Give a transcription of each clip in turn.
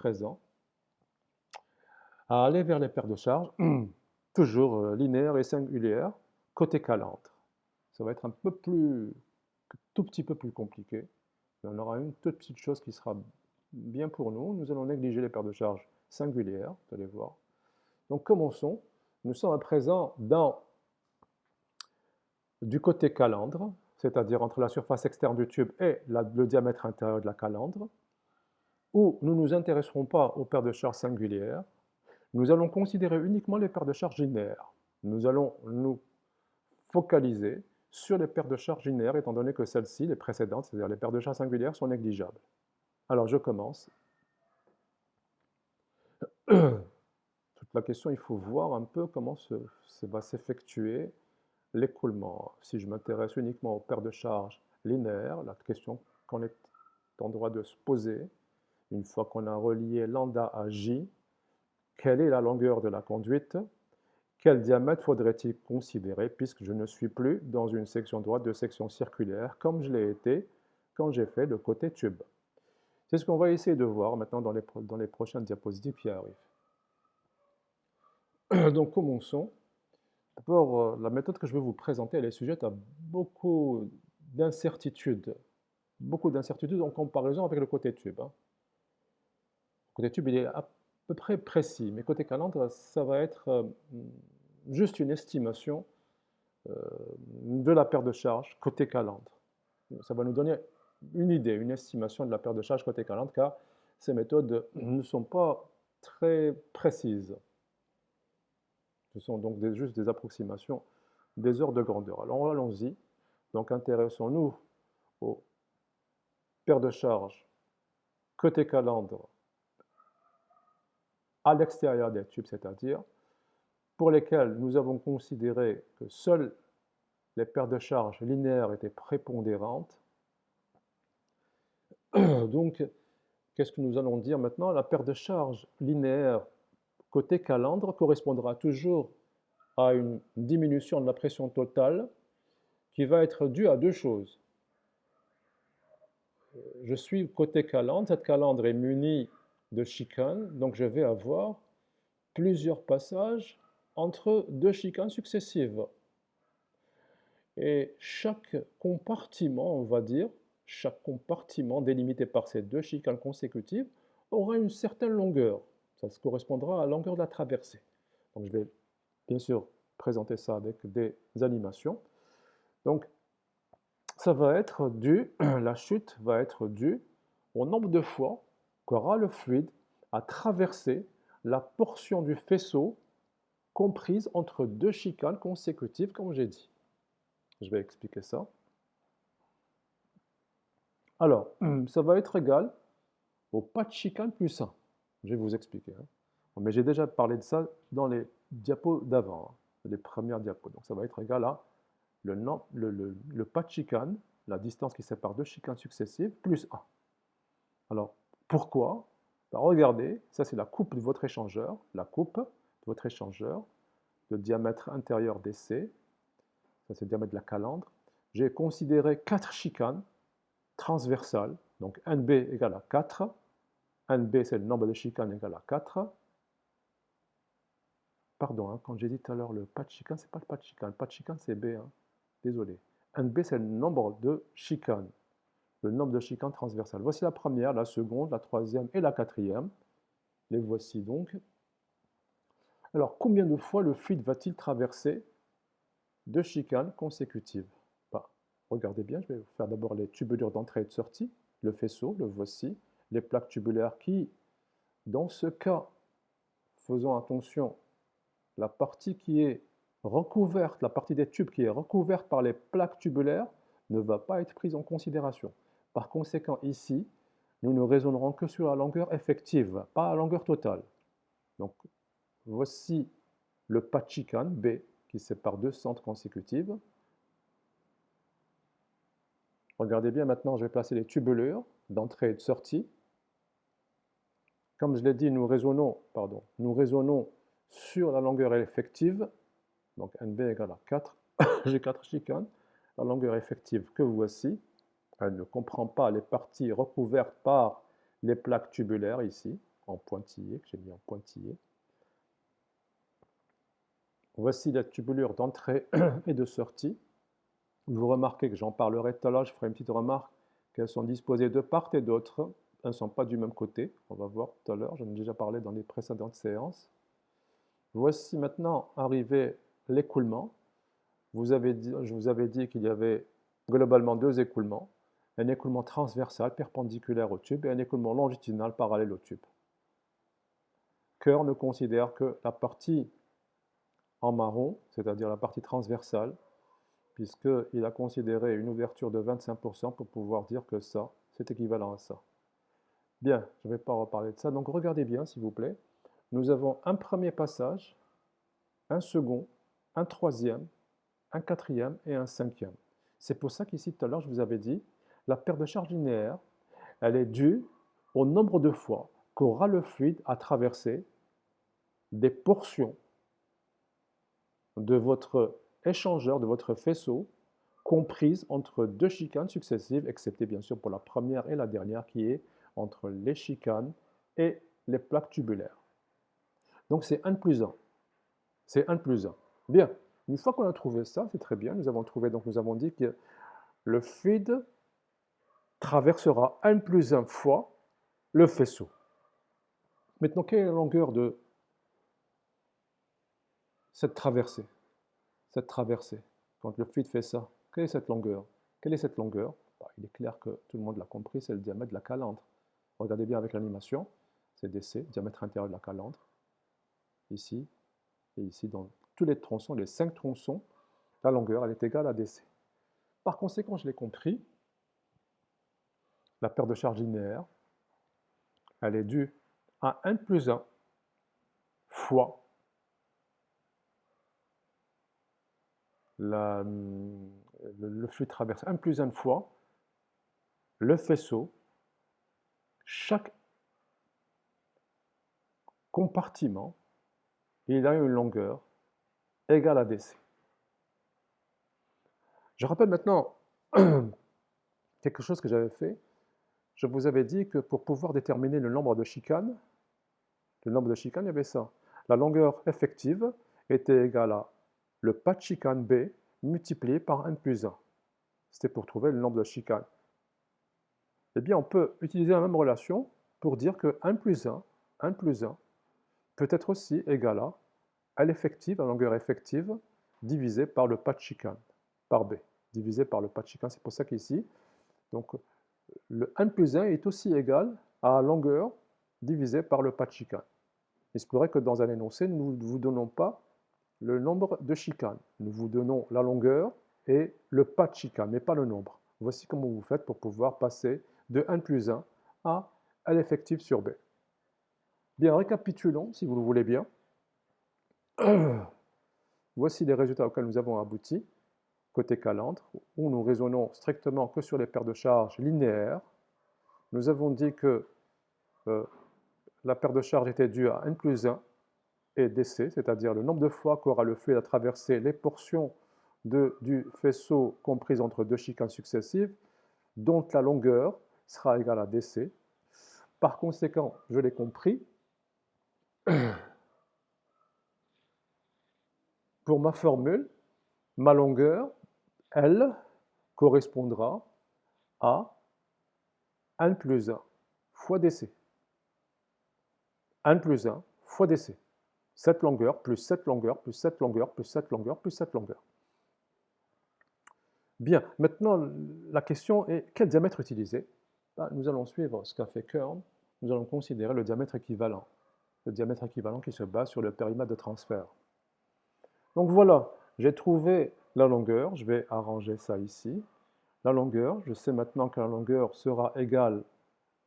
présent à aller vers les paires de charges, toujours linéaires et singulières, côté calandre. Ça va être tout petit peu plus compliqué, mais on aura une toute petite chose qui sera bien pour nous. Nous allons négliger les paires de charges singulières, vous allez voir. Donc commençons. Nous sommes à présent du côté calandre, c'est-à-dire entre la surface externe du tube et le diamètre intérieur de la calandre, où nous ne nous intéresserons pas aux paires de charges singulières. Nous allons considérer uniquement les paires de charges linéaires. Nous allons nous focaliser sur les paires de charges linéaires, étant donné que celles-ci, les précédentes, c'est-à-dire les paires de charges singulières, sont négligeables. Alors je commence. Toute la question, il faut voir un peu comment va s'effectuer l'écoulement. Si je m'intéresse uniquement aux paires de charges linéaires, la question qu'on est en droit de se poser, une fois qu'on a relié lambda à J, quelle est la longueur de la conduite? Quel diamètre faudrait-il considérer puisque je ne suis plus dans une section droite de section circulaire comme je l'ai été quand j'ai fait le côté tube? C'est ce qu'on va essayer de voir maintenant dans les prochaines diapositives qui arrivent. Donc commençons. D'abord, la méthode que je vais vous présenter, elle est sujette à beaucoup d'incertitudes en comparaison avec le côté tube. Le côté tube, il est à peu près précis, mais côté calandre, ça va être juste une estimation de la paire de charges côté calandre. Ça va nous donner une idée, une estimation de la paire de charges côté calandre, car ces méthodes ne sont pas très précises. Ce sont donc juste des approximations des ordres de grandeur. Alors allons-y. Donc intéressons-nous aux paires de charges côté calandre à l'extérieur des tubes, c'est-à-dire pour lesquels nous avons considéré que seules les paires de charges linéaires étaient prépondérantes. Donc, qu'est-ce que nous allons dire maintenant? La paire de charges linéaire côté calandre correspondra toujours à une diminution de la pression totale qui va être due à deux choses. Je suis côté calandre, cette calandre est munie de chicanes, donc je vais avoir plusieurs passages entre deux chicanes successives. Et chaque compartiment, on va dire, chaque compartiment délimité par ces deux chicanes consécutives aura une certaine longueur. Ça se correspondra à la longueur de la traversée. Donc je vais bien sûr présenter ça avec des animations. Donc ça va être dû, la chute va être due au nombre de fois qu'aura le fluide à traverser la portion du faisceau comprise entre deux chicanes consécutives, comme j'ai dit. Je vais expliquer ça. Alors, ça va être égal au pas de chicane plus 1. Je vais vous expliquer. Mais j'ai déjà parlé de ça dans les diapos d'avant, les premières diapos. Donc ça va être égal à le pas de chicane, la distance qui sépare deux chicanes successives, plus 1. Alors, pourquoi? Regardez, ça c'est la coupe de votre échangeur, le diamètre intérieur DC, ça c'est le diamètre de la calandre. J'ai considéré 4 chicanes transversales, donc NB égale à 4, NB c'est le nombre de chicanes égal à 4. Pardon, quand j'ai dit tout à l'heure le pas de chicane, c'est pas le pas de chicane. Le pas de chicane, c'est B. Désolé. NB, c'est le nombre de chicanes. Le nombre de chicanes transversales. Voici la première, la seconde, la troisième et la quatrième. Les voici donc. Alors, combien de fois le fluide va-t-il traverser deux chicanes consécutives? Regardez bien, je vais vous faire d'abord les tubulures d'entrée et de sortie. Le faisceau, le voici. Les plaques tubulaires qui, dans ce cas, faisons attention, la partie qui est recouverte, la partie des tubes qui est recouverte par les plaques tubulaires ne va pas être prise en considération. Par conséquent, ici, nous ne raisonnerons que sur la longueur effective, pas la longueur totale. Donc, voici le pas de chicane, B, qui sépare deux centres consécutives. Regardez bien maintenant, je vais placer les tubulures d'entrée et de sortie. Comme je l'ai dit, nous raisonnons sur la longueur effective, donc NB égale à 4, j'ai 4 chicanes, la longueur effective que voici, elle ne comprend pas les parties recouvertes par les plaques tubulaires ici, en pointillé, que j'ai mis en pointillé. Voici la tubulure d'entrée et de sortie. Vous remarquez que j'en parlerai tout à l'heure, je ferai une petite remarque, qu'elles sont disposées de part et d'autre. Elles ne sont pas du même côté, on va voir tout à l'heure, j'en ai déjà parlé dans les précédentes séances. Voici maintenant arrivé l'écoulement. Je vous avais dit qu'il y avait globalement deux écoulements, un écoulement transversal perpendiculaire au tube et un écoulement longitudinal parallèle au tube. Kerr ne considère que la partie en marron, c'est-à-dire la partie transversale, puisqu'il a considéré une ouverture de 25% pour pouvoir dire que ça, c'est équivalent à ça. Bien, je ne vais pas reparler de ça, donc regardez bien s'il vous plaît. Nous avons un premier passage, un second, un troisième, un quatrième et un cinquième. C'est pour ça qu'ici, tout à l'heure, je vous avais dit, la perte de charge linéaire, elle est due au nombre de fois qu'aura le fluide à traverser des portions de votre échangeur, de votre faisceau, comprises entre deux chicanes successives, excepté bien sûr pour la première et la dernière, qui est entre les chicanes et les plaques tubulaires. Donc c'est 1 plus 1. C'est 1 plus 1. Bien, une fois qu'on a trouvé ça, c'est très bien. Nous avons dit que le fluide traversera 1 plus 1 fois le faisceau. Maintenant, quelle est la longueur de cette traversée? Cette traversée, quand le fluide fait ça, quelle est cette longueur? Quelle est cette longueur? Il est clair que tout le monde l'a compris, c'est le diamètre de la calandre. Regardez bien avec l'animation, c'est DC, diamètre intérieur de la calandre, ici, et ici, dans tous les tronçons, les 5 tronçons, la longueur, elle est égale à DC. Par conséquent, je l'ai compris, la perte de charge linéaire, elle est due à 1 plus 1 fois le flux traverse 1 plus 1 fois le faisceau, chaque compartiment, il a une longueur égale à DC. Je rappelle maintenant quelque chose que j'avais fait. Je vous avais dit que pour pouvoir déterminer le nombre de chicanes, il y avait ça. La longueur effective était égale à le pas de chicane B multiplié par 1 plus 1. C'était pour trouver le nombre de chicanes. Eh bien, on peut utiliser la même relation pour dire que 1 plus 1 peut être aussi égal à l'effective, la longueur effective, divisée par le pas de chicane, par B, divisé par le pas de chicane. C'est pour ça qu'ici, donc, le 1 plus 1 est aussi égal à la longueur divisée par le pas de chicane. Il se pourrait que dans un énoncé, nous ne vous donnons pas le nombre de chicanes. Nous vous donnons la longueur et le pas de chicane, mais pas le nombre. Voici comment vous faites pour pouvoir passer de 1 plus 1 à l'effectif sur B. Bien, récapitulons, si vous le voulez bien. Voici les résultats auxquels nous avons abouti, côté calandre, où nous raisonnons strictement que sur les paires de charges linéaires. Nous avons dit que la paire de charges était due à n plus 1 et DC, c'est-à-dire le nombre de fois qu'aura le fluide à traverser les portions du faisceau comprises entre deux chicanes successives, dont la longueur sera égale à DC. Par conséquent, je l'ai compris, pour ma formule, ma longueur, elle, correspondra à 1 plus 1 fois DC. 1 plus 1 fois DC. Cette longueur, plus cette longueur, plus cette longueur, plus cette longueur, plus cette longueur. Bien, maintenant, la question est quel diamètre utiliser? Nous allons suivre ce qu'a fait Kern. Nous allons considérer le diamètre équivalent qui se base sur le périmètre de transfert. Donc voilà, j'ai trouvé la longueur, je vais arranger ça ici. La longueur, je sais maintenant que la longueur sera égale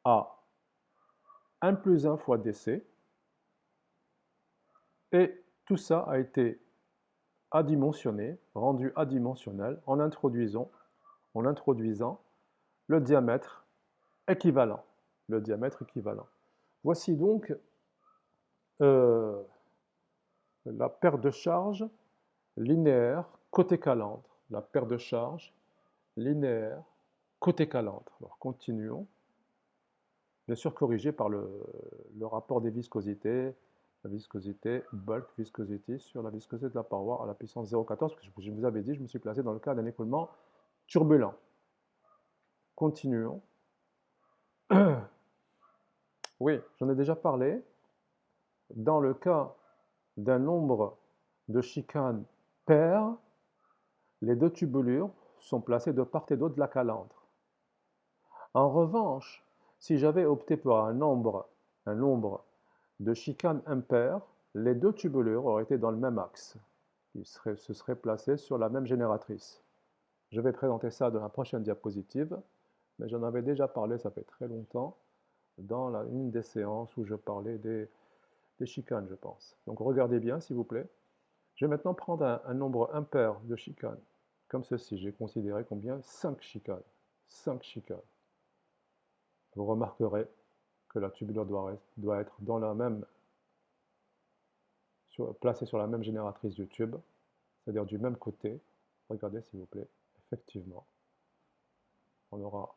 à 1 plus 1 fois DC. Et tout ça a été adimensionné, rendu adimensionnel en introduisant le diamètre équivalent. Le diamètre équivalent. Voici donc la paire de charges linéaire côté calandre. La paire de charges linéaire côté calandre. Alors continuons. bien sûr corrigé par le rapport des viscosités, la viscosité bulk viscosity sur la viscosité de la paroi à la puissance 0,14, parce que je vous avais dit, je me suis placé dans le cas d'un écoulement turbulent. Continuons. Oui, j'en ai déjà parlé. Dans le cas d'un nombre de chicanes paires, les deux tubulures sont placées de part et d'autre de la calandre. En revanche, si j'avais opté pour un nombre de chicanes impaires, les deux tubulures auraient été dans le même axe. Ils se seraient placés sur la même génératrice. Je vais présenter ça dans la prochaine diapositive, mais j'en avais déjà parlé, ça fait très longtemps, dans une des séances où je parlais des chicanes, je pense. Donc regardez bien, s'il vous plaît. Je vais maintenant prendre un nombre impair de chicanes, comme ceci. J'ai considéré combien 5 chicanes. 5 chicanes. Vous remarquerez que la tubulure doit être dans la même, placée sur la même génératrice du tube, c'est-à-dire du même côté. Regardez s'il vous plaît. Effectivement, on aura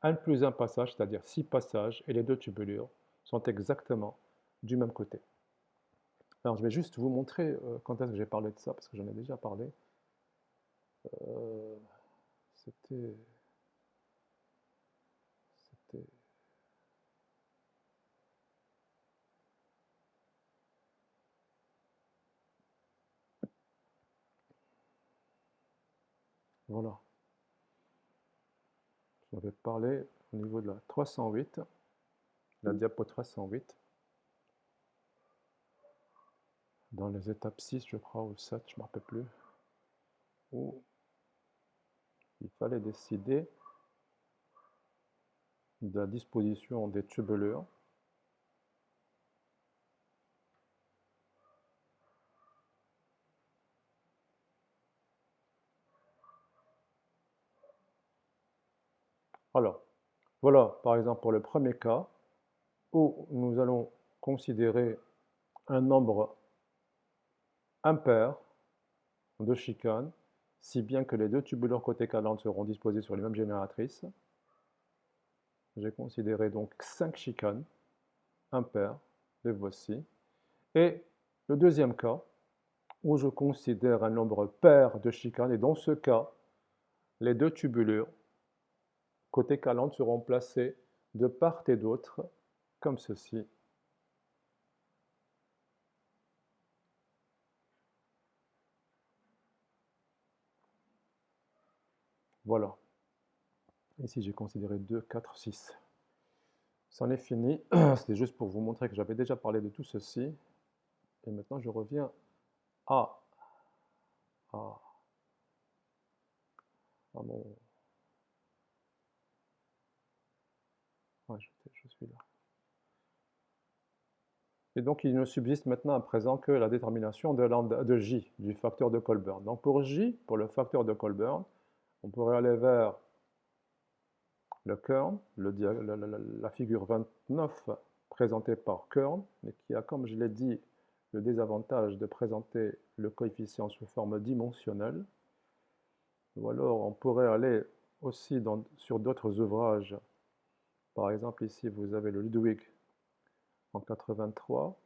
un plus un passage, c'est-à-dire 6 passages, et les deux tubulures sont exactement du même côté. Alors je vais juste vous montrer quand est-ce que j'ai parlé de ça, parce que j'en ai déjà parlé. C'était... Voilà. J'en avais parlé au niveau de la 308, la diapo 308, dans les étapes 6, je crois, ou 7, je ne me rappelle plus, où il fallait décider de la disposition des tubulures. Alors, voilà, par exemple, pour le premier cas, où nous allons considérer un nombre impair de chicanes, si bien que les deux tubulures côté calandre seront disposées sur les mêmes génératrices. J'ai considéré donc 5 chicanes impaires, les voici. Et le deuxième cas, où je considère un nombre pair de chicanes, et dans ce cas, les deux tubulures côté calandre seront placées de part et d'autre, comme ceci. Voilà. Ici, j'ai considéré 2, 4, 6. C'en est fini. C'était juste pour vous montrer que j'avais déjà parlé de tout ceci. Et maintenant, je reviens à, à, à mon... Ouais, je suis là. Et donc, il ne subsiste maintenant à présent que la détermination de J, du facteur de Colburn. Donc, pour J, pour le facteur de Colburn, on pourrait aller vers le Kern, la figure 29 présentée par Kern, mais qui a, comme je l'ai dit, le désavantage de présenter le coefficient sous forme dimensionnelle. Ou alors, on pourrait aller aussi sur d'autres ouvrages. Par exemple, ici, vous avez le Ludwig en 83,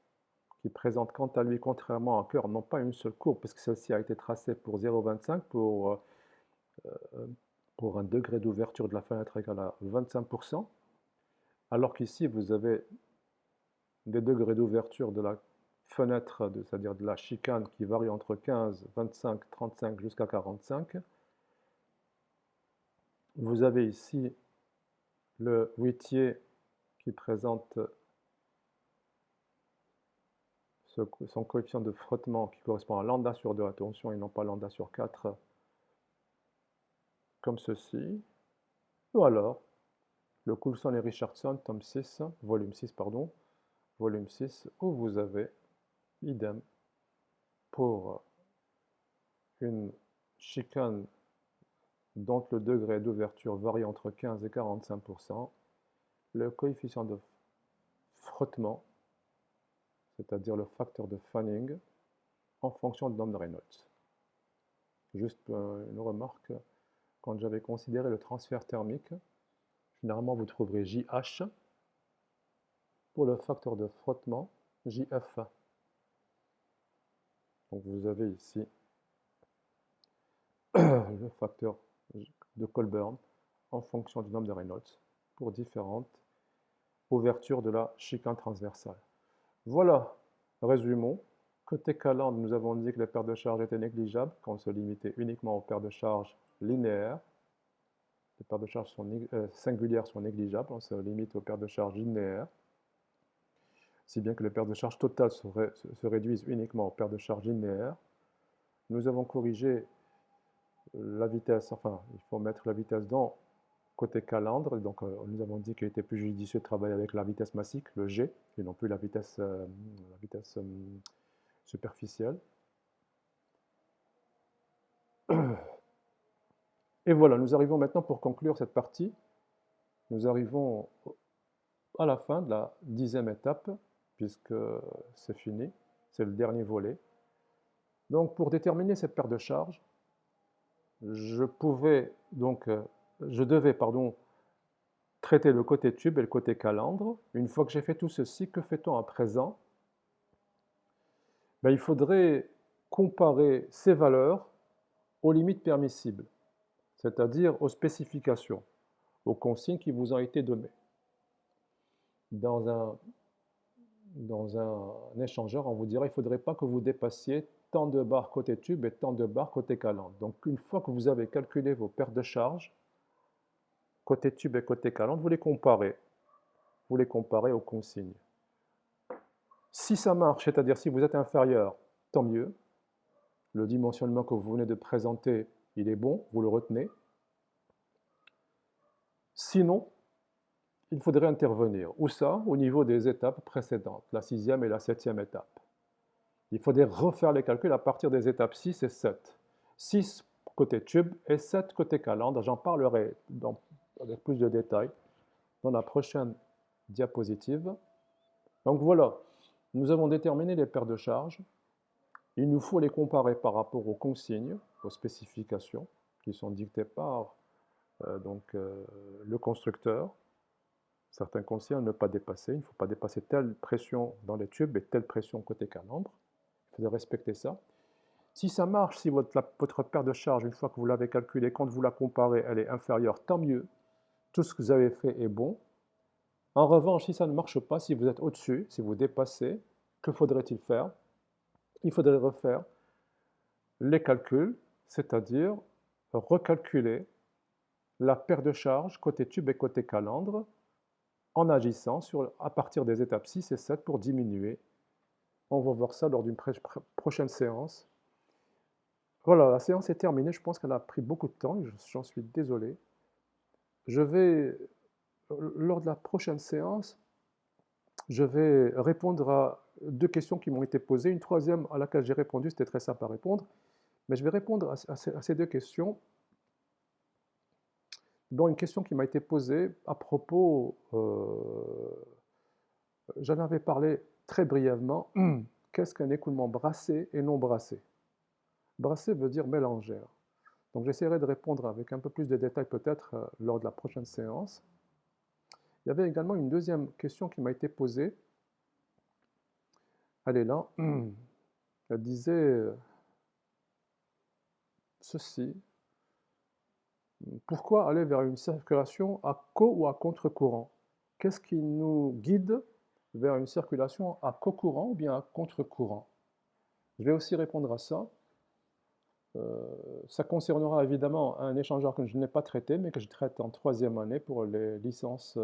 qui présente quant à lui, contrairement à Kern, non pas une seule courbe, puisque celle-ci a été tracée pour 0,25 pour un degré d'ouverture de la fenêtre égal à 25%, alors qu'ici, vous avez des degrés d'ouverture de la fenêtre, c'est-à-dire de la chicane, qui varient entre 15, 25, 35 jusqu'à 45. Vous avez ici le Whittier qui présente son coefficient de frottement qui correspond à lambda sur 2, attention, et non pas lambda sur 4, comme ceci. Ou alors, le Coulson et Richardson, tome 6, volume 6, pardon, volume 6, où vous avez idem pour une chicane dont le degré d'ouverture varie entre 15 et 45%, le coefficient de frottement, c'est-à-dire le facteur de Fanning, en fonction de l'homme de Reynolds. Juste une remarque, quand j'avais considéré le transfert thermique, généralement vous trouverez JH, pour le facteur de frottement, JF. Donc vous avez ici le facteur de Colburn en fonction du nombre de Reynolds pour différentes ouvertures de la chicane transversale. Voilà, résumons. Côté calandre, nous avons dit que les paires de charges étaient négligeables, qu'on se limitait uniquement aux paires de charges linéaires. Les paires de charges singulières sont négligeables, on se limite aux paires de charges linéaires, si bien que les paires de charges totales se réduisent uniquement aux paires de charges linéaires. Nous avons corrigé la vitesse, enfin, il faut mettre la vitesse dans côté calandre, donc nous avons dit qu'il était plus judicieux de travailler avec la vitesse massique, le G, et non plus la vitesse superficielle. Et voilà, nous arrivons maintenant pour conclure cette partie. Nous arrivons à la fin de la 10e étape, puisque c'est fini, c'est le dernier volet. Donc pour déterminer cette paire de charges, je devais traiter le côté tube et le côté calandre. Une fois que j'ai fait tout ceci, que fait-on à présent? Il faudrait comparer ces valeurs aux limites permissibles, c'est-à-dire aux spécifications, aux consignes qui vous ont été données. Dans un échangeur, on vous dira qu'il ne faudrait pas que vous dépassiez tant de barres côté tube et tant de barres côté calandre. Donc une fois que vous avez calculé vos paires de charges, côté tube et côté calandre, vous les comparez. Vous les comparez aux consignes. Si ça marche, c'est-à-dire si vous êtes inférieur, tant mieux. Le dimensionnement que vous venez de présenter, il est bon, vous le retenez. Sinon, il faudrait intervenir. Où ça? Au niveau des étapes précédentes, la 6e et la 7e étape. Il faudrait refaire les calculs à partir des étapes 6 et 7. 6 côté tube et 7 côté calandre. J'en parlerai avec plus de détails dans la prochaine diapositive. Donc voilà, nous avons déterminé les paires de charges. Il nous faut les comparer par rapport aux consignes, aux spécifications qui sont dictées par le constructeur. Certains consignes à ne pas dépasser. Il ne faut pas dépasser telle pression dans les tubes et telle pression côté calandre. Il faut respecter ça. Si ça marche, si votre paire de charges, une fois que vous l'avez calculée, quand vous la comparez, elle est inférieure, tant mieux. Tout ce que vous avez fait est bon. En revanche, si ça ne marche pas, si vous êtes au-dessus, si vous dépassez, que faudrait-il faire? Il faudrait refaire les calculs, c'est-à-dire recalculer la paire de charges côté tube et côté calandre en agissant à partir des étapes 6 et 7 pour diminuer. On va voir ça lors d'une prochaine séance. Voilà, la séance est terminée. Je pense qu'elle a pris beaucoup de temps. J'en suis désolé. Lors de la prochaine séance, je vais répondre à 2 questions qui m'ont été posées. Une troisième à laquelle j'ai répondu, c'était très simple à répondre. Mais je vais répondre à ces 2 questions. Bon, une question qui m'a été posée à propos, j'en avais parlé très brièvement, qu'est-ce qu'un écoulement brassé et non brassé? Brassé veut dire mélangère. Donc j'essaierai de répondre avec un peu plus de détails peut-être lors de la prochaine séance. Il y avait également une deuxième question qui m'a été posée. Elle est là. Elle disait ceci. Pourquoi aller vers une circulation à ou à contre-courant? Qu'est-ce qui nous guide vers une circulation à co-courant ou bien à contre-courant? Je vais aussi répondre à ça. Ça concernera évidemment un échangeur que je n'ai pas traité, mais que je traite en 3e année pour les licences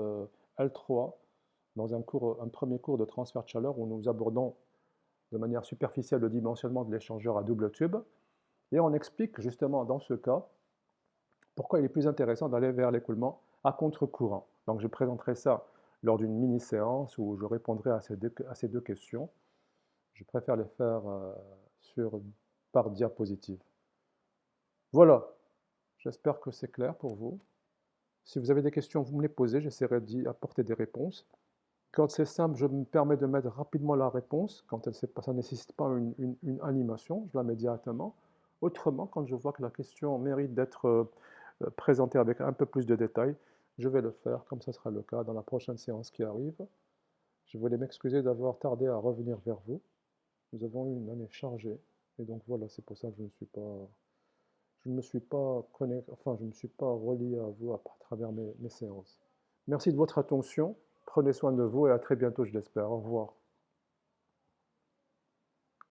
L3, dans un premier cours de transfert de chaleur où nous abordons de manière superficielle le dimensionnement de l'échangeur à double tube. Et on explique justement dans ce cas pourquoi il est plus intéressant d'aller vers l'écoulement à contre-courant. Donc je présenterai ça lors d'une mini-séance où je répondrai à ces deux questions. Je préfère les faire par diapositive. Voilà, j'espère que c'est clair pour vous. Si vous avez des questions, vous me les posez, j'essaierai d'y apporter des réponses. Quand c'est simple, je me permets de mettre rapidement la réponse. Quand ça ne nécessite pas une animation, je la mets directement. Autrement, quand je vois que la question mérite d'être présentée avec un peu plus de détails, je vais le faire, comme ce sera le cas dans la prochaine séance qui arrive. Je voulais m'excuser d'avoir tardé à revenir vers vous. Nous avons eu une année chargée. Et donc voilà, c'est pour ça que je ne me suis pas connecté, enfin, je ne me suis pas relié à vous à travers mes séances. Merci de votre attention. Prenez soin de vous et à très bientôt, je l'espère. Au revoir.